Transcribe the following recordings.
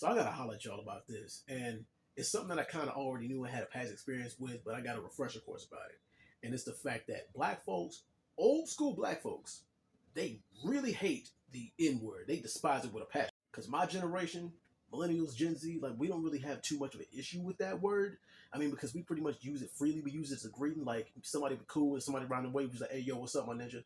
So I gotta holler at y'all about this, and it's something that I kind of already knew and had a past experience with, but I got a refresher course about it. And it's the fact that black folks, old school black folks, they really hate the N word. They despise it with a passion. Because my generation, millennials, Gen Z, like we don't really have too much of an issue with that word. I mean, because we pretty much use it freely. We use it as a greeting. Like somebody be cool and somebody around the way was like, "Hey, yo, what's up, my ninja?"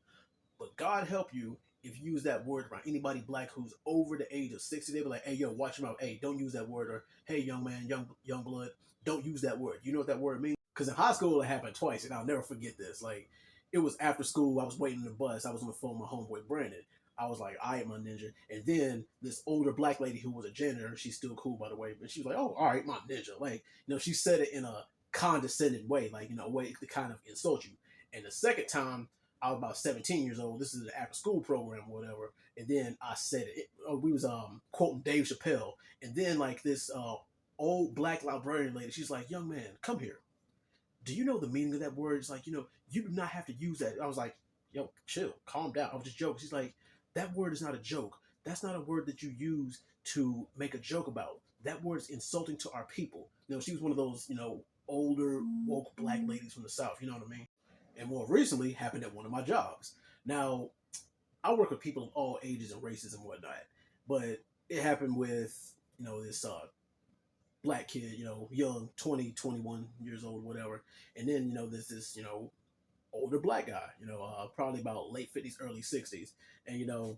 But God help you if you use that word around anybody black who's over the age of 60. They be like, "Hey, yo, watch your mouth. Hey, don't use that word." Or, "Hey, young man, young blood, don't use that word." You know what that word means? Because in high school, it happened twice, and I'll never forget this. Like, it was after school. I was waiting in the bus. I was on the phone with my homeboy Brandon. I was like, "I am my ninja." And then this older black lady who was a janitor, she's still cool, by the way, but she was like, "Oh, all right, my ninja." Like, she said it in a condescending way, like, a way to kind of insult you. And the second time, I was about 17 years old. This is an after school program or whatever. And then I said it. We was quoting Dave Chappelle. And then like this old black librarian lady, she's like, "Young man, come here. Do you know the meaning of that word?" It's like, you do not have to use that. I was like, "Yo, chill, calm down." I was just joking. She's like, "That word is not a joke. That's not a word that you use to make a joke about. That word is insulting to our people." She was one of those, older woke black ladies from the South. You know what I mean? And more recently happened at one of my jobs. Now, I work with people of all ages and races and whatnot, but it happened with, this black kid, young, 20, 21 years old, whatever. And then, there's this, older black guy, probably about late 50s, early 60s. And,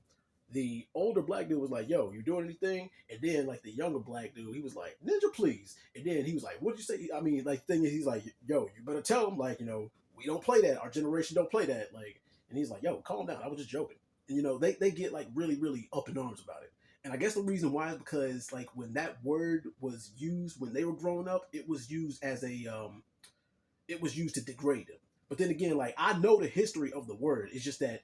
the older black dude was like, "Yo, you doing anything?" And then, like, the younger black dude, he was like, "Ninja, please." And then he was like, "What'd you say?" I mean, like, thing is, he's like, "Yo, you better tell him, like, we don't play that. Our generation don't play that." Like, and he's like, "Yo, calm down. I was just joking." And, they get, like, really, really up in arms about it. And I guess the reason why is because, like, when that word was used when they were growing up, it was used as it was used to degrade them. But then again, like, I know the history of the word. It's just that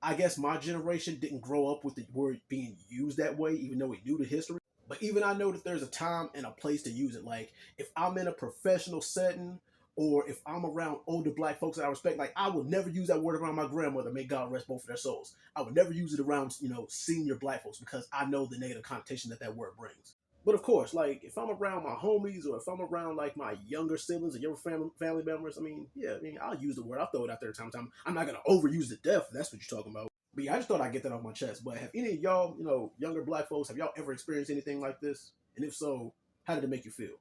I guess my generation didn't grow up with the word being used that way, even though we knew the history. But even I know that there's a time and a place to use it. Like, if I'm in a professional setting or if I'm around older black folks that I respect, like, I would never use that word around my grandmother, may God rest both of their souls. I would never use it around, senior black folks because I know the negative connotation that word brings. But of course, like, if I'm around my homies or if I'm around, like, my younger siblings or younger family members, I mean, yeah, I mean, I'll use the word. I'll throw it out there time to time. I'm not going to overuse it to death. If that's what you're talking about. But yeah, I just thought I'd get that off my chest. But have any of y'all, younger black folks, have y'all ever experienced anything like this? And if so, how did it make you feel?